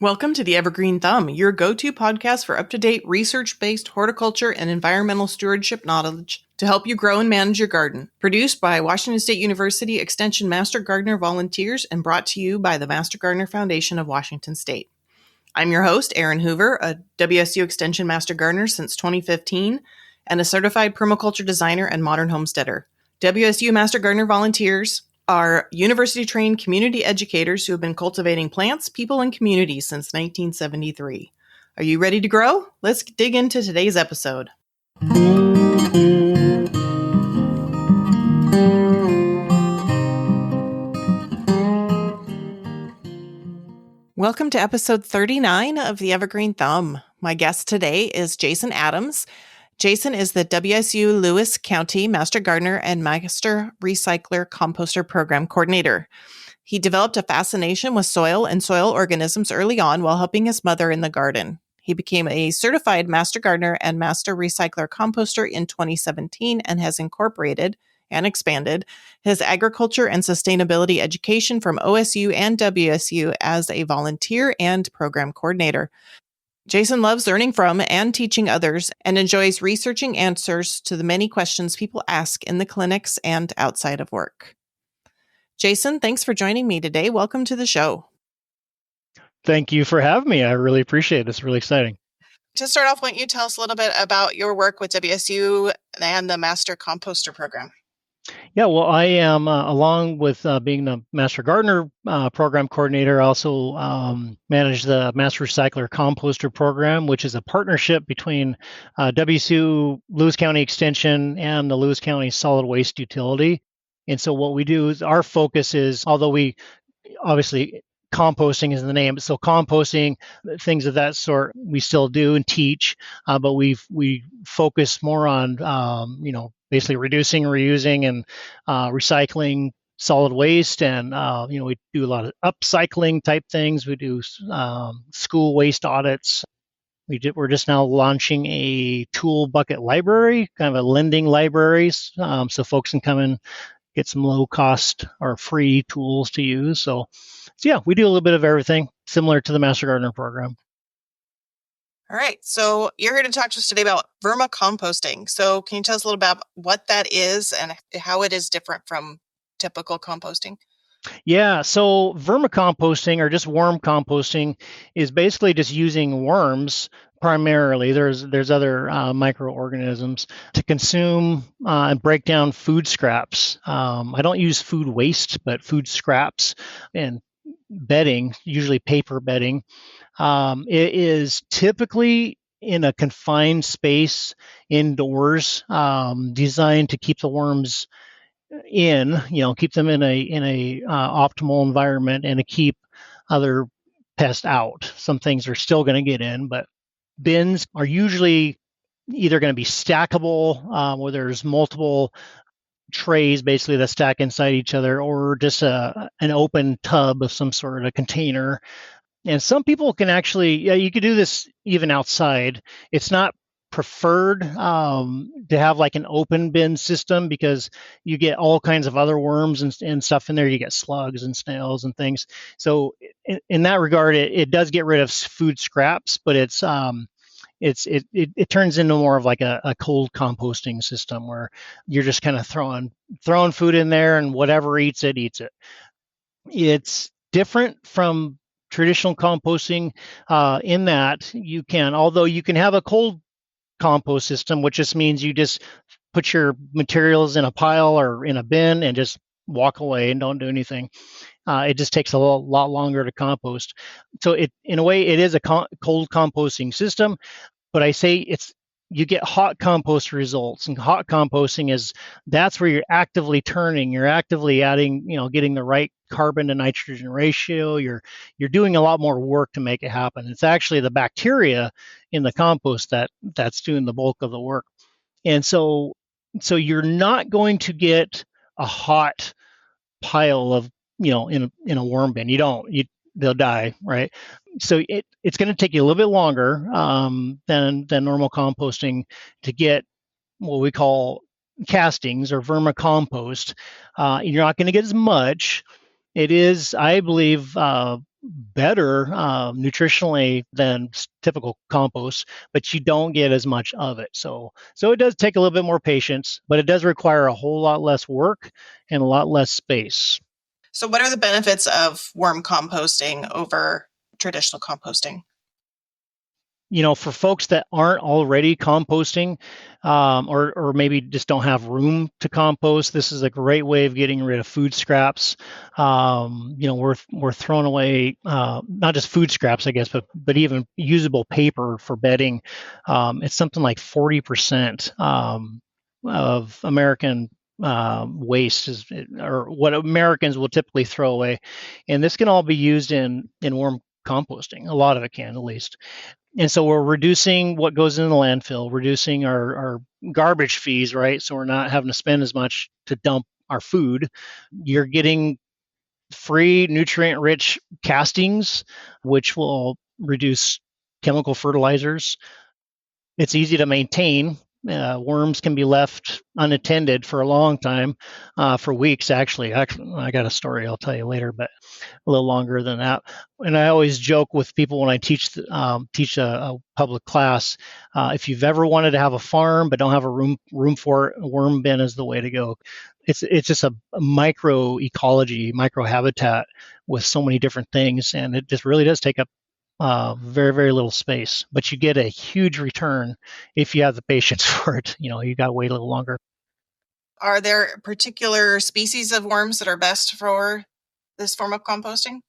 Welcome to the Evergreen Thumb, your go-to podcast for up-to-date research-based horticulture and environmental stewardship knowledge to help you grow and manage your garden. Produced by Washington State University Extension Master Gardener volunteers and brought to you by the Master Gardener Foundation of Washington State. I'm your host, Erin Hoover, a WSU Extension Master Gardener since 2015 and a certified permaculture designer and modern homesteader. WSU Master Gardener volunteers are university-trained community educators who have been cultivating plants, people, and communities since 1973. Are you ready to grow? Let's dig into today's episode. Welcome to episode 39 of the Evergreen Thumb. My guest today is Jason Adams. Jason is the WSU Lewis County Master Gardener and Master Recycler Composter Program Coordinator. He developed a fascination with soil and soil organisms early on while helping his mother in the garden. He became a certified Master Gardener and Master Recycler Composter in 2017 and has incorporated and expanded his agriculture and sustainability education from OSU and WSU as a volunteer and program coordinator. Jason loves learning from and teaching others and enjoys researching answers to the many questions people ask in the clinics and outside of work. Jason, thanks for joining me today. Welcome to the show. Thank you for having me. I really appreciate it. It's really exciting. To start off, why don't you tell us a little bit about your work with WSU and the Master Composter program? Yeah, well, I am, along with being the Master Gardener Program Coordinator, I also manage the Master Recycler Composter Program, which is a partnership between WSU Lewis County Extension and the Lewis County Solid Waste Utility. And so what we do is our focus is, although we obviously composting is in the name, so composting, things of that sort, we still do and teach, but we focus more on, basically reducing, reusing, and recycling solid waste. And, we do a lot of upcycling type things. We do school waste audits. We're just now launching a tool bucket library, kind of a lending library, so folks can come and get some low cost or free tools to use. So yeah, we do a little bit of everything similar to the Master Gardener program. All right. So you're here to talk to us today about vermicomposting. So can you tell us a little about what that is and how it is different from typical composting? Yeah. So vermicomposting, or just worm composting, is basically just using worms primarily. There's other microorganisms to consume and break down food scraps. I don't use food waste, but food scraps and bedding, usually paper bedding. It is typically in a confined space indoors, designed to keep the worms keep them in a optimal environment and to keep other pests out. Some things are still going to get in, but bins are usually either going to be stackable, where there's multiple trays basically that stack inside each other, or just an open tub of some sort of container. And some people can actually, you could do this even outside. It's not preferred to have like an open bin system because you get all kinds of other worms and stuff in there. You get slugs and snails and things. So in that regard, it does get rid of food scraps, but it turns into more of like a cold composting system where you're just kind of throwing food in there, and whatever eats it. It's different from traditional composting in that you can have a cold compost system, which just means you just put your materials in a pile or in a bin and just walk away and don't do anything. It just takes a lot longer to compost. So in a way, it is a cold composting system, but I say you get hot compost results. And hot composting that's where you're actively turning, you're actively adding, getting the right carbon to nitrogen ratio. You're doing a lot more work to make it happen. It's actually the bacteria in the compost that's doing the bulk of the work. And so you're not going to get a hot pile of, in a worm bin. They'll die, right? So it's going to take you a little bit longer than normal composting to get what we call castings or vermicompost. You're not going to get as much. It is, I believe, better nutritionally than typical compost, but you don't get as much of it. So it does take a little bit more patience, but it does require a whole lot less work and a lot less space. So, what are the benefits of worm composting over traditional composting? For folks that aren't already composting, or maybe just don't have room to compost, this is a great way of getting rid of food scraps. We're throwing away not just food scraps, I guess, but even usable paper for bedding. It's something like 40% of American waste or what Americans will typically throw away, and this can all be used in worm composting. A lot of it can, at least. And so we're reducing what goes in the landfill, reducing our garbage fees, right? So we're not having to spend as much to dump our food. You're getting free nutrient rich castings, which will reduce chemical fertilizers. It's easy to maintain. Worms can be left unattended for a long time, for weeks actually. I got a story I'll tell you later, but a little longer than that. And I always joke with people when I teach a public class, if you've ever wanted to have a farm but don't have a room for it, a worm bin is the way to go. It's just a micro ecology, micro habitat with so many different things, and it just really does take up very, very little space, but you get a huge return if you have the patience for it. You got to wait a little longer. Are there particular species of worms that are best for this form of composting?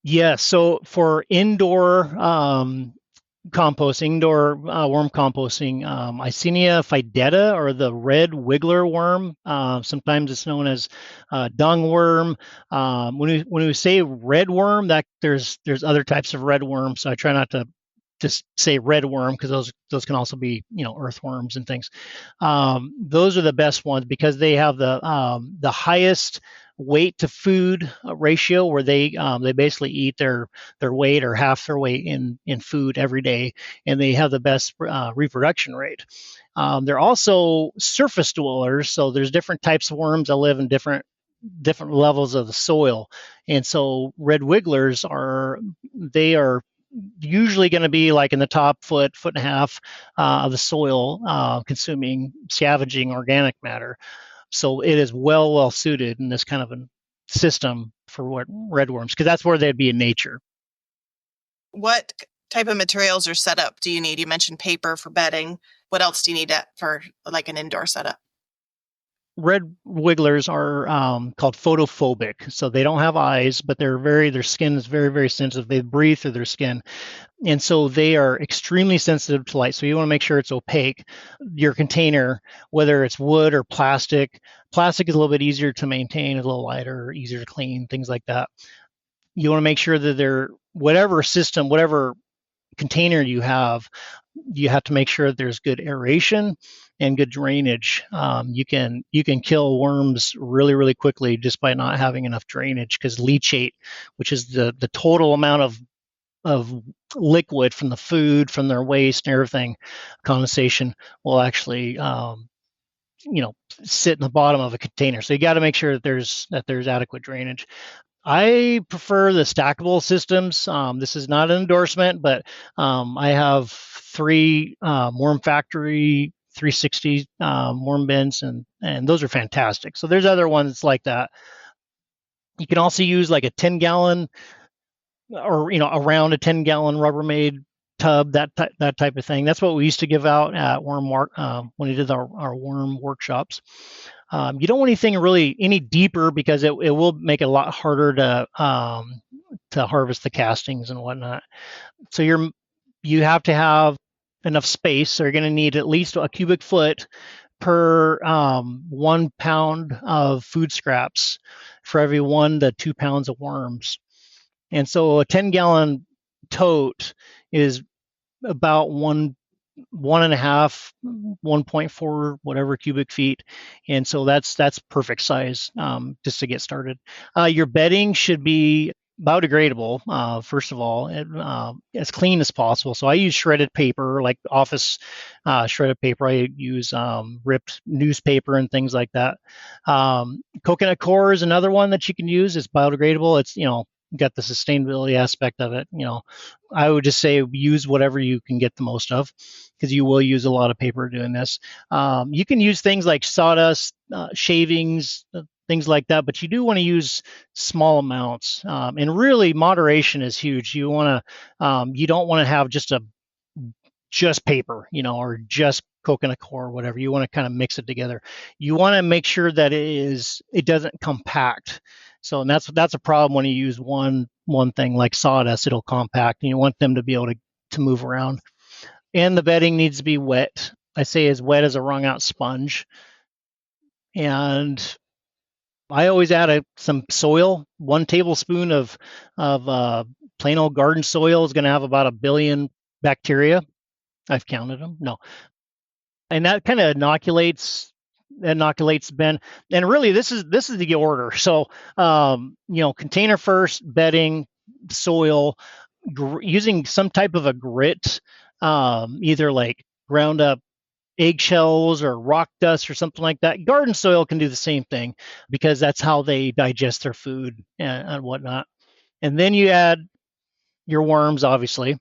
Yeah, so for indoor indoor worm composting, Icenia fidetta, or the red wiggler worm. Sometimes it's known as dung worm. When we say red worm, that there's other types of red worm. So I try not to just say red worm, because those can also be earthworms and things. Those are the best ones because they have the highest weight to food ratio, where they basically eat their weight or half their weight in food every day, and they have the best reproduction rate. They're also surface dwellers, so there's different types of worms that live in different levels of the soil, and so red wigglers are usually going to be like in the top foot and a half of the soil, consuming, scavenging organic matter. So it is well suited in this kind of a system for what redworms, because that's where they'd be in nature. What type of materials or setup do you need? You mentioned paper for bedding. What else do you need for like an indoor setup? Red wigglers are called photophobic, so they don't have eyes, but their skin is very, very sensitive. They breathe through their skin, and so they are extremely sensitive to light. So you want to make sure it's opaque. Your container, whether it's wood or plastic is a little bit easier to maintain, a little lighter, easier to clean, things like that. You want to make sure that whatever container you have to make sure that there's good aeration and good drainage. You can kill worms really, really quickly just by not having enough drainage, because leachate, which is the total amount of liquid from the food, from their waste and everything, condensation, will actually sit in the bottom of a container. So you got to make sure that there's adequate drainage. I prefer the stackable systems. This is not an endorsement, but I have 3 Worm Factory 360 worm bins, and those are fantastic. So there's other ones like that. You can also use like a 10-gallon, or around a 10-gallon Rubbermaid tub, that type of thing. That's what we used to give out at when we did our worm workshops. You don't want anything really any deeper, because it will make it a lot harder to harvest the castings and whatnot. So you have to have enough space. So you're going to need at least a cubic foot per 1 pound of food scraps for every 1 to 2 pounds of worms. And so a 10-gallon tote is about 1.5, 1.4, whatever cubic feet, and so that's perfect size, just to get started. Your bedding should be biodegradable, first of all, as clean as possible. So I use shredded paper, like office shredded paper. I use ripped newspaper and things like that. Coconut coir is another one that you can use. It's biodegradable. It's got the sustainability aspect of it. I would just say use whatever you can get the most of, because you will use a lot of paper doing this. You can use things like sawdust, shavings, things like that, but you do want to use small amounts. And really, moderation is huge. You don't want to have just paper, or just coconut coir or whatever. You want to kind of mix it together. You want to make sure that it doesn't compact. So, and that's a problem when you use one thing like sawdust. It'll compact, and you want them to be able to move around. And the bedding needs to be wet. I say as wet as a wrung out sponge. And I always add some soil. 1 tablespoon of plain old garden soil is going to have about 1 billion bacteria. I've counted them. No. And that kind of inoculates Ben. And really, this is the order. So, container first, bedding, soil, using some type of a grit, either like ground up eggshells or rock dust or something like that. Garden soil can do the same thing, because that's how they digest their food and whatnot. And then you add your worms, obviously.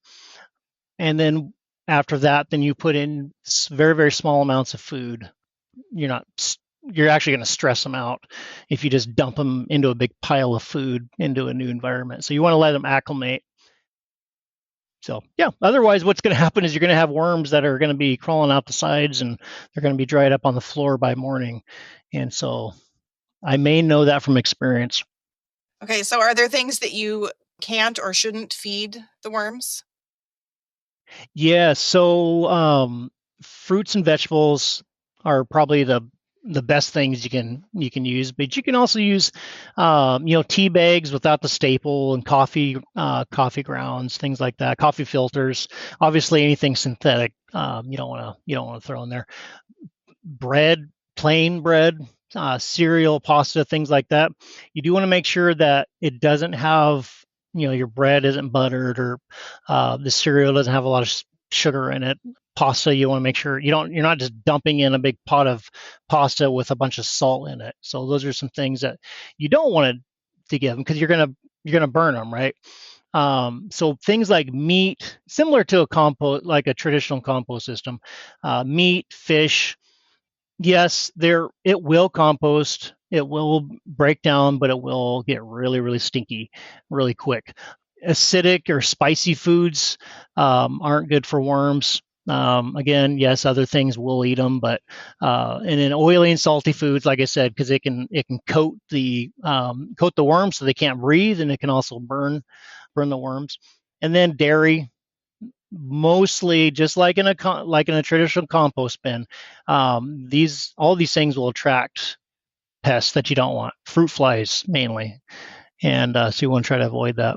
And then after that, then you put in very, very small amounts of food. You're actually going to stress them out if you just dump them into a big pile of food into a new environment. So you want to let them acclimate. So yeah, otherwise what's going to happen is you're going to have worms that are going to be crawling out the sides, and they're going to be dried up on the floor by morning. And so I may know that from experience. Okay, so are there things that you can't or shouldn't feed the worms? Yeah, so fruits and vegetables are probably the best things you can use, but you can also use tea bags without the staple, and coffee grounds, things like that, coffee filters. Obviously, anything synthetic you don't want to throw in there. Bread, plain bread, cereal, pasta, things like that. You do want to make sure that it doesn't have, your bread isn't buttered, or the cereal doesn't have a lot of sugar in it. Pasta, you want to make sure you're not just dumping in a big pot of pasta with a bunch of salt in it. So those are some things that you don't want to give them, because you're gonna burn them, right? So things like meat, similar to like a traditional compost system, meat, fish. Yes, it will compost. It will break down, but it will get really, really stinky really quick. Acidic or spicy foods aren't good for worms. Again, yes, other things will eat them, but and then oily and salty foods, like I said, because it can coat the worms so they can't breathe, and it can also burn the worms. And then dairy, mostly just like in a traditional compost bin. All these things will attract pests that you don't want, fruit flies mainly, and so you want to try to avoid that.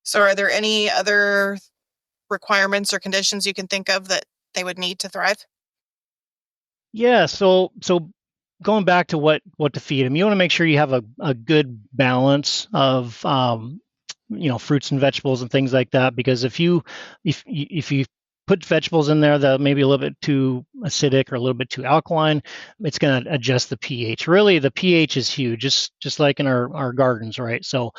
So are there any other requirements or conditions you can think of that they would need to thrive? Yeah, so going back to what to feed them, you want to make sure you have a good balance of fruits and vegetables and things like that, because if you put vegetables in there that may be a little bit too acidic or a little bit too alkaline, it's going to adjust the pH. Really, the pH is huge, just like in our gardens, right? So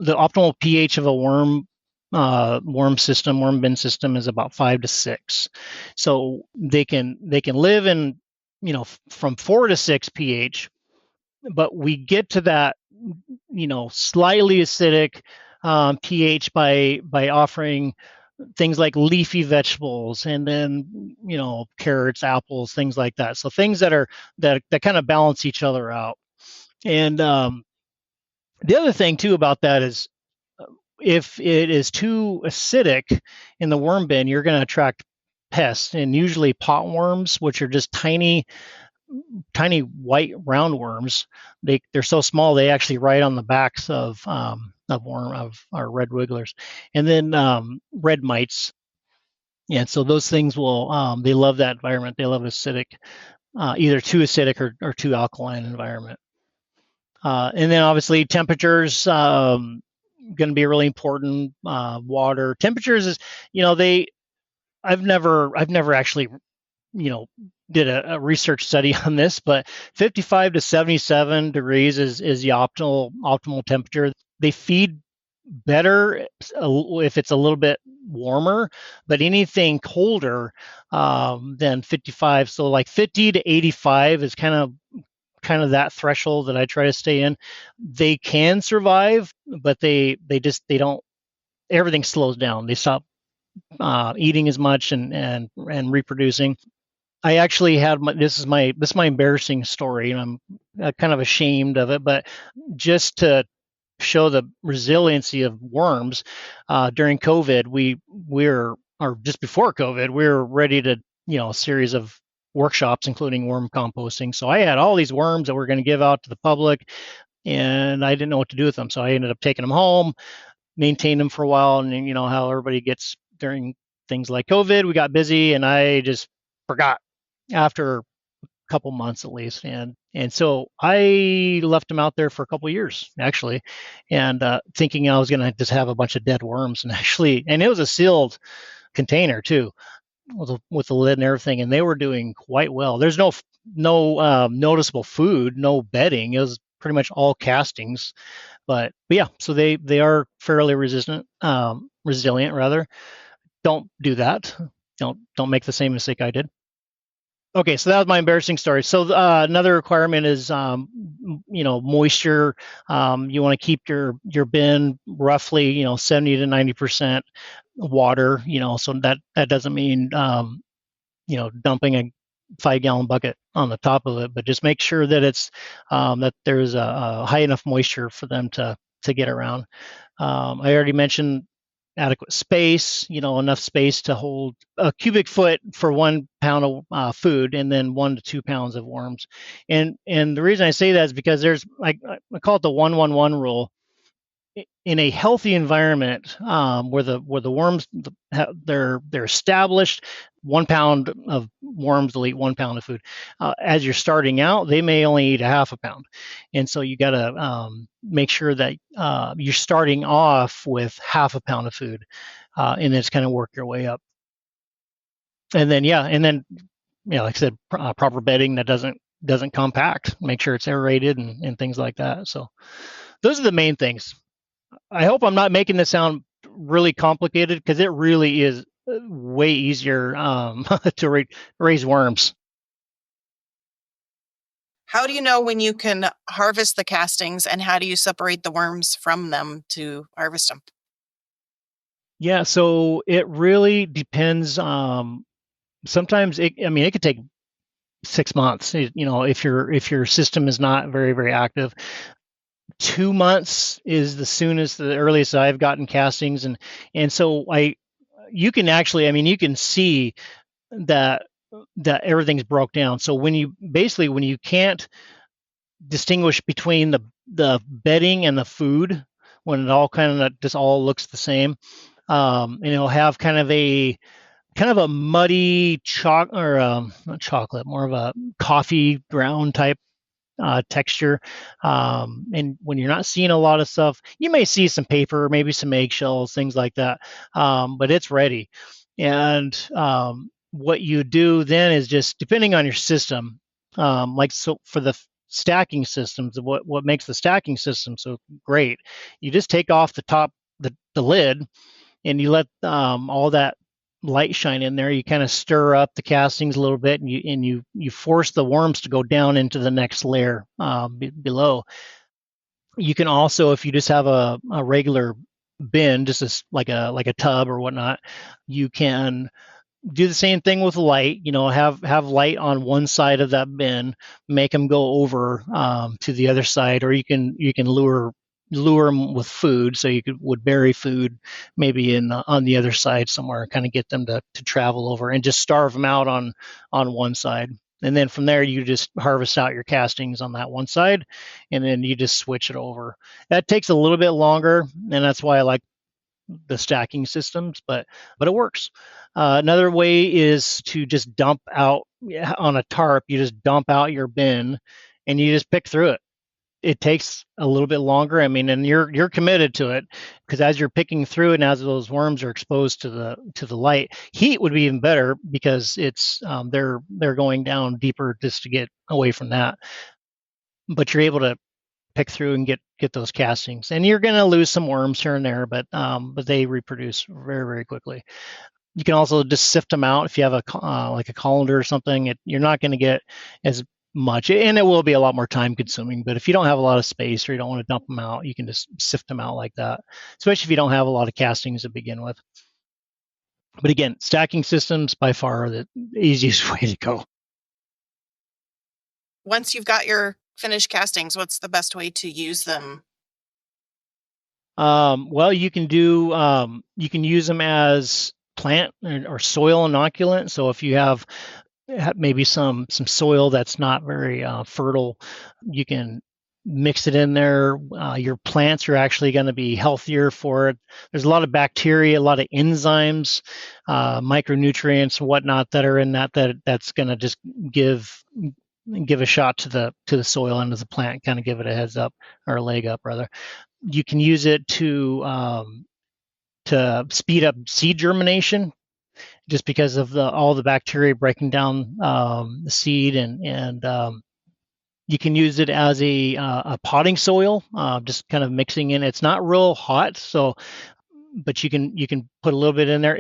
the optimal pH of a worm bin system is about 5 to 6. So they can live in, from 4 to 6 pH, but we get to that, slightly acidic pH by offering things like leafy vegetables, and then carrots, apples, things like that. So things that kind of balance each other out. And the other thing too about that is, if it is too acidic in the worm bin, you're going to attract pests, and usually potworms, which are just tiny white roundworms. They're so small they actually ride on the backs of our red wigglers, and then red mites. And so those things they love that environment. They love acidic, either too acidic or too alkaline environment. And then obviously temperatures going to be really important. Water temperatures is, I've never actually, did a research study on this, but 55 to 77 degrees is the optimal temperature. They feed better if it's a little bit warmer, but anything colder than 55, so like 50 to 85 is kind of that threshold that I try to stay in. They can survive, but they don't. Everything slows down. They stop eating as much and reproducing. I actually had this is my embarrassing story, and I'm kind of ashamed of it, but just to show the resiliency of worms during COVID, or just before COVID, we were ready to a series of workshops, including worm composting. So I had all these worms that we're going to give out to the public, and I didn't know what to do with them. So I ended up taking them home, maintained them for a while, and you know how everybody gets during things like COVID. We got busy, and I just forgot after a couple months at least, and so I left them out there for a couple of years actually, and thinking I was going to just have a bunch of dead worms, and it was a sealed container too, with the lid and everything, and they were doing quite well. There's no noticeable food, no bedding. It was pretty much all castings, but yeah, so they are fairly resilient rather. Don't do that. Don't make the same mistake I did. Okay, so that was my embarrassing story. So another requirement is, moisture. You want to keep your bin roughly, 70 to 90% water. So that doesn't mean, dumping a 5-gallon bucket on the top of it, but just make sure that it's that there's a high enough moisture for them to get around. I already mentioned adequate space, enough space to hold a cubic foot for 1 pound of food, and then 1 to 2 pounds of worms. And the reason I say that is because there's, I call it the 1-1-1 rule. In a healthy environment, where the worms they're established, 1 pound of worms will eat 1 pound of food. As you're starting out, they may only eat a half a pound, and so you got to make sure that you're starting off with half a pound of food, and then just kind of work your way up. And then like I said, proper bedding that doesn't compact. Make sure it's aerated and things like that. So those are the main things. I hope I'm not making this sound really complicated, because it really is way easier to raise worms. How do you know when you can harvest the castings, and how do you separate the worms from them to harvest them? Yeah, so it really depends. Sometimes it could take 6 months. If your system is not very, very active. 2 months is the earliest I've gotten castings, and so you can see that everything's broke down. So when you can't distinguish between the bedding and the food, when it all kind of just all looks the same, and it'll have kind of a muddy not chocolate, more of a coffee ground type texture. And when you're not seeing a lot of stuff, you may see some paper, maybe some eggshells, things like that. But it's ready. And what you do then is, just depending on your system, so for the stacking systems, what makes the stacking system so great, you just take off the top, the lid, and you let all that light shine in there. You kind of stir up the castings a little bit, and you force the worms to go down into the next layer below. You can also, if you just have a regular bin, just as like a tub or whatnot, you can do the same thing with light. Have light on one side of that bin, make them go over to the other side, or you can lure them with food. So you would bury food maybe on the other side somewhere, kind of get them to travel over, and just starve them out on one side. And then from there, you just harvest out your castings on that one side, and then you just switch it over. That takes a little bit longer, and that's why I like the stacking systems, but it works. Another way is to just dump out on a tarp. You just dump out your bin, and you just pick through it. It takes a little bit longer. And you're committed to it, because as you're picking through it, and as those worms are exposed to the light, heat would be even better, because it's they're going down deeper just to get away from that. But you're able to pick through and get those castings. And you're going to lose some worms here and there, but they reproduce very, very quickly. You can also just sift them out if you have like a colander or something. You're not going to get as much, and it will be a lot more time consuming. But if you don't have a lot of space or you don't want to dump them out, you can just sift them out like that, especially if you don't have a lot of castings to begin with. But again, stacking systems by far the easiest way to go. Once you've got your finished castings, what's the best way to use them? Well, you can use them as plant or soil inoculant. So if you have maybe some soil that's not very fertile, you can mix it in there. Your plants are actually going to be healthier for it. There's a lot of bacteria, a lot of enzymes, micronutrients, and whatnot that are in that's going to just give a shot to the soil and to the plant, kind of give it a heads up, or a leg up rather. You can use it to speed up seed germination, just because of all the bacteria breaking down the seed, and you can use it as a potting soil, just kind of mixing in. It's not real hot, so but you can put a little bit in there.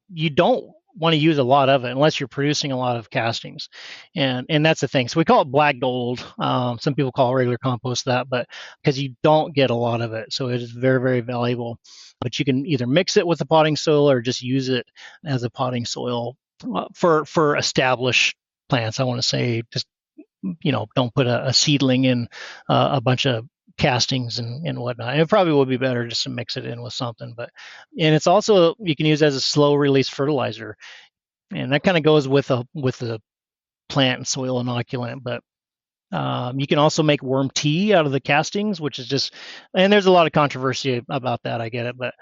You don't want to use a lot of it unless you're producing a lot of castings, and that's the thing. So we call it black gold. Some people call regular compost that, but because you don't get a lot of it, so it is very, very valuable. But you can either mix it with the potting soil or just use it as a potting soil for established plants. I want to say, just don't put a seedling in a bunch of castings and whatnot. It probably would be better just to mix it in with something. And it's also, you can use as a slow release fertilizer, and that kind of goes with the plant and soil inoculant. But you can also make worm tea out of the castings, which is just, and there's a lot of controversy about that. I get it, but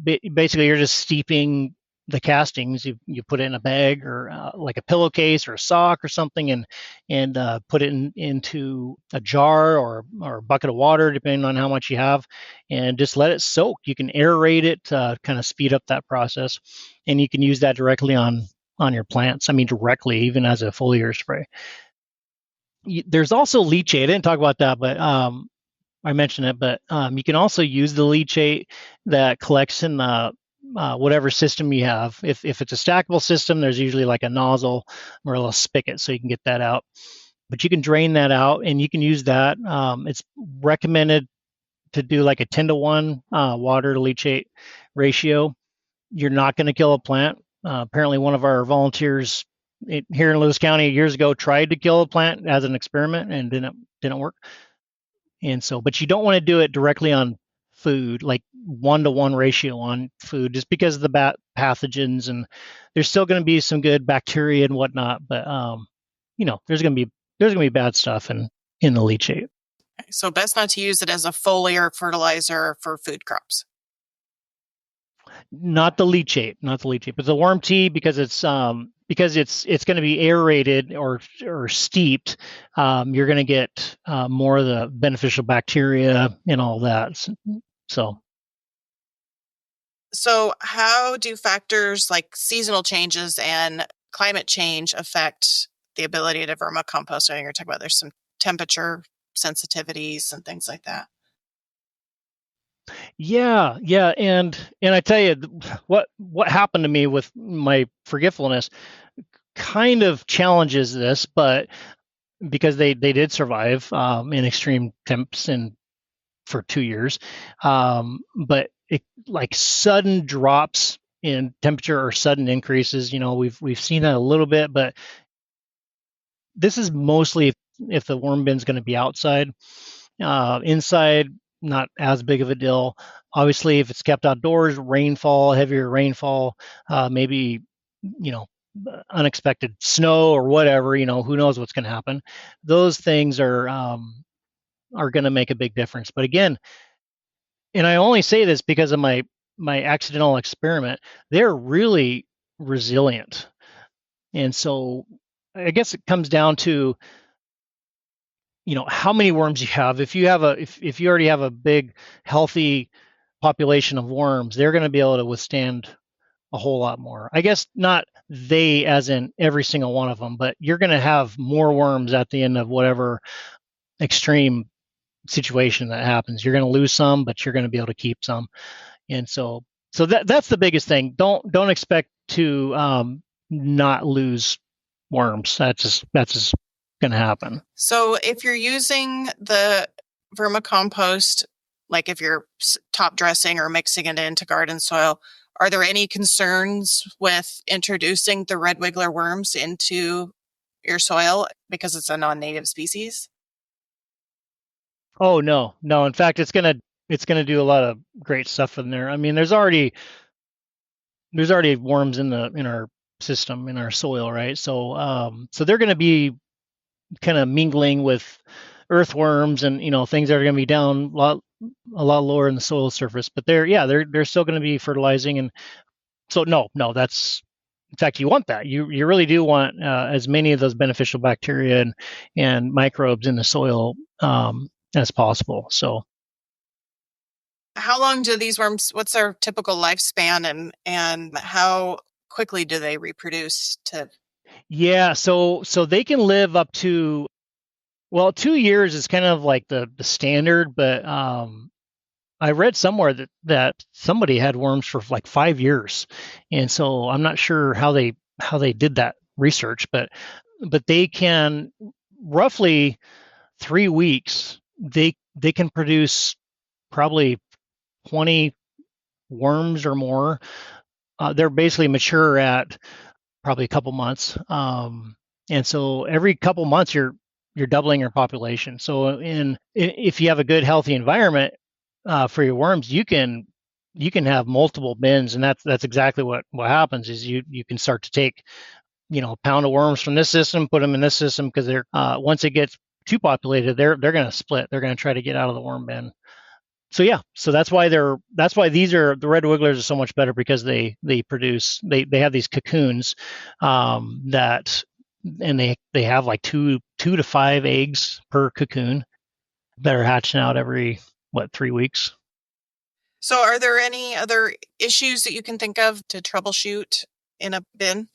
basically you're just steeping the castings. You put it in a bag or like a pillowcase or a sock or something, and put it into a jar or a bucket of water, depending on how much you have, and just let it soak. You can aerate it to kind of speed up that process, and you can use that directly on your plants. I mean, directly, even as a foliar spray. There's also leachate. I didn't talk about that, but I mentioned it. But you can also use the leachate that collects in the whatever system you have. If it's a stackable system, there's usually like a nozzle or a little spigot, so you can get that out. But you can drain that out, and you can use that. It's recommended to do like a 10-to-1 water to leachate ratio. You're not going to kill a plant. Apparently, one of our volunteers here in Lewis County years ago tried to kill a plant as an experiment and didn't work. And so, but you don't want to do it directly on food, like 1-to-1 ratio on food, just because of the pathogens, and there's still going to be some good bacteria and whatnot, but there's going to be bad stuff in the leachate. So best not to use it as a foliar fertilizer for food crops. Not the leachate, but the worm tea, because it's going to be aerated or steeped. You're going to get more of the beneficial bacteria and all that. So how do factors like seasonal changes and climate change affect the ability to vermicompost? I think you're talking about there's some temperature sensitivities and things like that. Yeah, and I tell you what happened to me with my forgetfulness kind of challenges this, but because they did survive in extreme temps and for 2 years, but it, like sudden drops in temperature or sudden increases, we've seen that a little bit, but this is mostly if the worm bin's going to be outside. Inside, not as big of a deal. Obviously, if it's kept outdoors, heavier rainfall, maybe, unexpected snow or whatever, who knows what's going to happen. Those things are going to make a big difference. But again, and I only say this because of my accidental experiment, they're really resilient. And so I guess it comes down to, how many worms you have. If you already have a big, healthy population of worms, they're going to be able to withstand a whole lot more. I guess not they as in every single one of them, but you're going to have more worms at the end of whatever extreme situation that happens. You're going to lose some, but you're going to be able to keep some. And so that's the biggest thing. Don't expect to not lose worms. That's just going to happen. So if you're using the vermicompost, like if you're top dressing or mixing it into garden soil, are there any concerns with introducing the red wiggler worms into your soil because it's a non-native species? Oh no. In fact, it's gonna do a lot of great stuff in there. I mean, there's already worms in our system, in our soil, right? So they're gonna be kind of mingling with earthworms and things that are gonna be down a lot lower in the soil surface. But they're still gonna be fertilizing. And so no, that's in fact, you want that. You really do want as many of those beneficial bacteria and microbes in the soil as possible. So How long do these worms, what's their typical lifespan, and how quickly do they reproduce to? yeah, so they can live up to, well, 2 years is kind of like the standard, but I read somewhere that somebody had worms for like 5 years, and so I'm not sure how they did that research, but they can roughly 3 weeks. They can produce probably 20 worms or more. They're basically mature at probably a couple months, and so every couple months you're doubling your population. So if you have a good healthy environment for your worms, you can have multiple bins, and that's exactly what happens. Is you can start to take a pound of worms from this system, put them in this system, because they're once it gets too populated, they're going to split. They're going to try to get out of the worm bin. So yeah, so that's why these are the red wigglers are so much better, because they have these cocoons that, and they have like two to five eggs per cocoon that are hatching out every 3 weeks. So are there any other issues that you can think of to troubleshoot in a bin?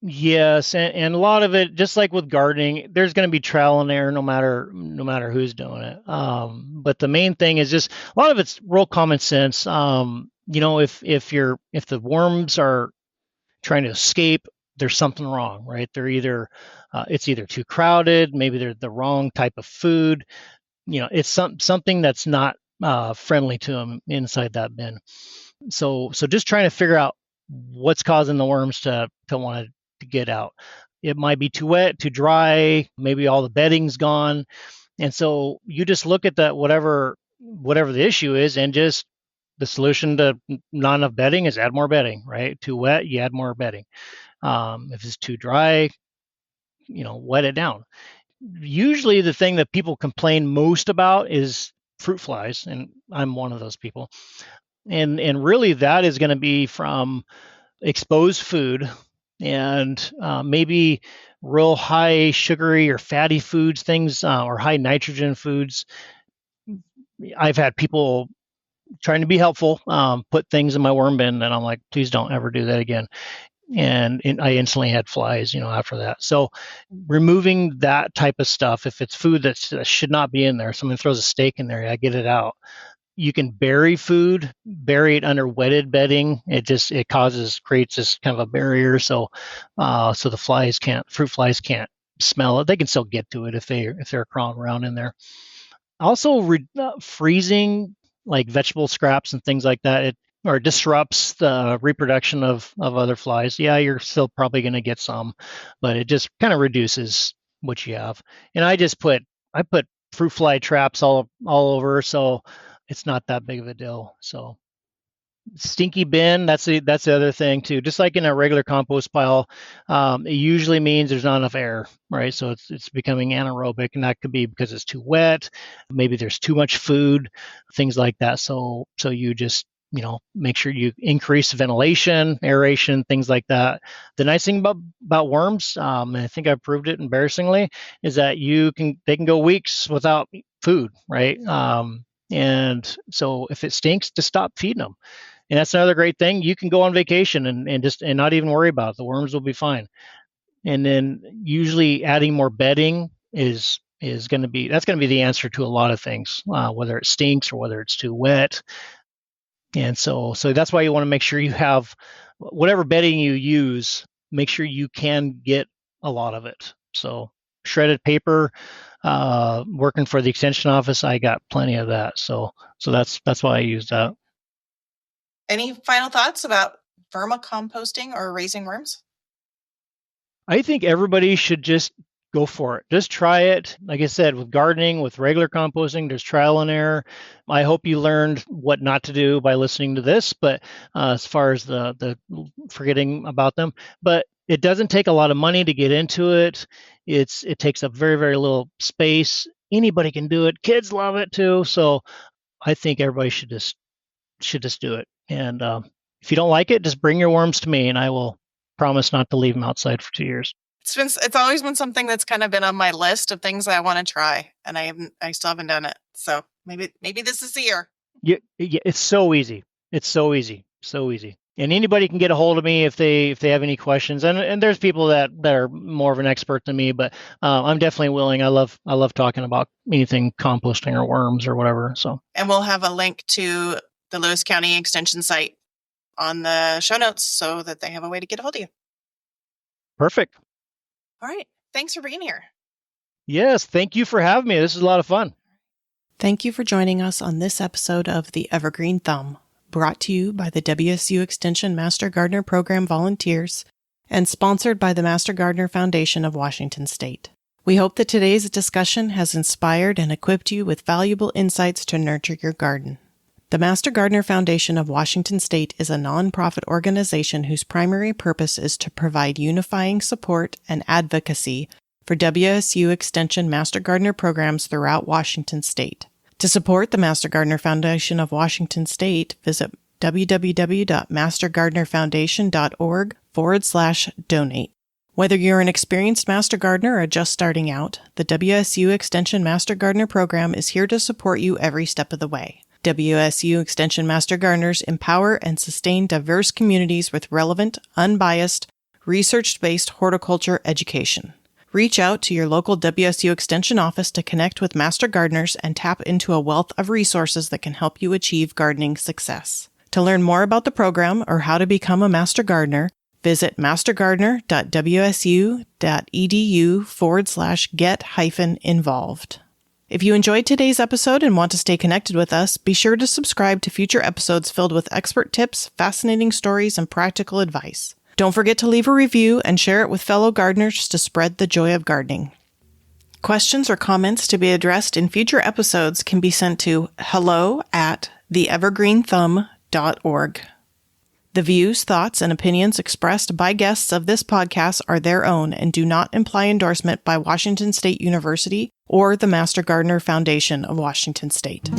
Yes, and a lot of it, just like with gardening, there's going to be trial and error no matter who's doing it. But the main thing is just a lot of it's real common sense. If the worms are trying to escape, there's something wrong, right? It's either too crowded, maybe they're the wrong type of food. It's something that's not friendly to them inside that bin. So just trying to figure out what's causing the worms to want to get out. It might be too wet, too dry, maybe all the bedding's gone. And so you just look at that, whatever the issue is, and just the solution to not enough bedding is add more bedding, right? Too wet, you add more bedding. If it's too dry, wet it down. Usually the thing that people complain most about is fruit flies, and I'm one of those people. And really that is going to be from exposed food, and maybe real high sugary or fatty foods, things or high nitrogen foods. I've had people trying to be helpful put things in my worm bin that I'm like, please don't ever do that again. And I instantly had flies, after that. So removing that type of stuff, if it's food that should not be in there, someone throws a steak in there, I get it out. You can bury it under wetted bedding. It creates this kind of a barrier, so the fruit flies can't smell it. They can still get to it if they're crawling around in there. Also, freezing like vegetable scraps and things like that, or disrupts the reproduction of other flies. Yeah, you're still probably going to get some, but it just kind of reduces what you have. And I put fruit fly traps all over, so it's not that big of a deal. So stinky bin, that's the other thing too. Just like in a regular compost pile, it usually means there's not enough air, right? So it's becoming anaerobic, and that could be because it's too wet, maybe there's too much food, things like that. So you just make sure you increase ventilation, aeration, things like that. The nice thing about worms, and I think I proved it embarrassingly, is that they can go weeks without food, right? And so if it stinks, just stop feeding them. And that's another great thing. You can go on vacation and not even worry about it. The worms will be fine. And then usually adding more bedding is is going to be the answer to a lot of things, whether it stinks or whether it's too wet. And so that's why you want to make sure you have whatever bedding you use, make sure you can get a lot of it. So shredded paper, working for the extension office, I got plenty of that. So that's why I use that. Any final thoughts about vermicomposting or raising worms? I think everybody should just go for it. Just try it. Like I said, with gardening, with regular composting, there's trial and error. I hope you learned what not to do by listening to this, but as far as the forgetting about them, but it doesn't take a lot of money to get into it. It takes up very, very little space. Anybody can do it. Kids love it too. So I think everybody should just do it. And if you don't like it, just bring your worms to me and I will promise not to leave them outside for 2 years. It's always been something that's kind of been on my list of things I want to try, and I still haven't done it. So maybe this is the year. Yeah, it's so easy. It's so easy. And anybody can get a hold of me if they have any questions. And there's people that are more of an expert than me, but I'm definitely willing. I love talking about anything composting or worms or whatever. So, and we'll have a link to the Lewis County Extension site on the show notes so that they have a way to get a hold of you. Perfect. All right. Thanks for being here. Yes. Thank you for having me. This is a lot of fun. Thank you for joining us on this episode of The Evergreen Thumb, brought to you by the WSU Extension Master Gardener Program volunteers and sponsored by the Master Gardener Foundation of Washington State. We hope that today's discussion has inspired and equipped you with valuable insights to nurture your garden. The Master Gardener Foundation of Washington State is a nonprofit organization whose primary purpose is to provide unifying support and advocacy for WSU Extension Master Gardener programs throughout Washington State. To support the Master Gardener Foundation of Washington State, visit www.mastergardenerfoundation.org/donate. Whether you're an experienced Master Gardener or just starting out, the WSU Extension Master Gardener program is here to support you every step of the way. WSU Extension Master Gardeners empower and sustain diverse communities with relevant, unbiased, research-based horticulture education. Reach out to your local WSU Extension office to connect with Master Gardeners and tap into a wealth of resources that can help you achieve gardening success. To learn more about the program or how to become a Master Gardener, visit mastergardener.wsu.edu/get-involved. If you enjoyed today's episode and want to stay connected with us, be sure to subscribe to future episodes filled with expert tips, fascinating stories, and practical advice. Don't forget to leave a review and share it with fellow gardeners to spread the joy of gardening. Questions or comments to be addressed in future episodes can be sent to hello@theevergreenthumb.org. The views, thoughts, and opinions expressed by guests of this podcast are their own and do not imply endorsement by Washington State University or the Master Gardener Foundation of Washington State.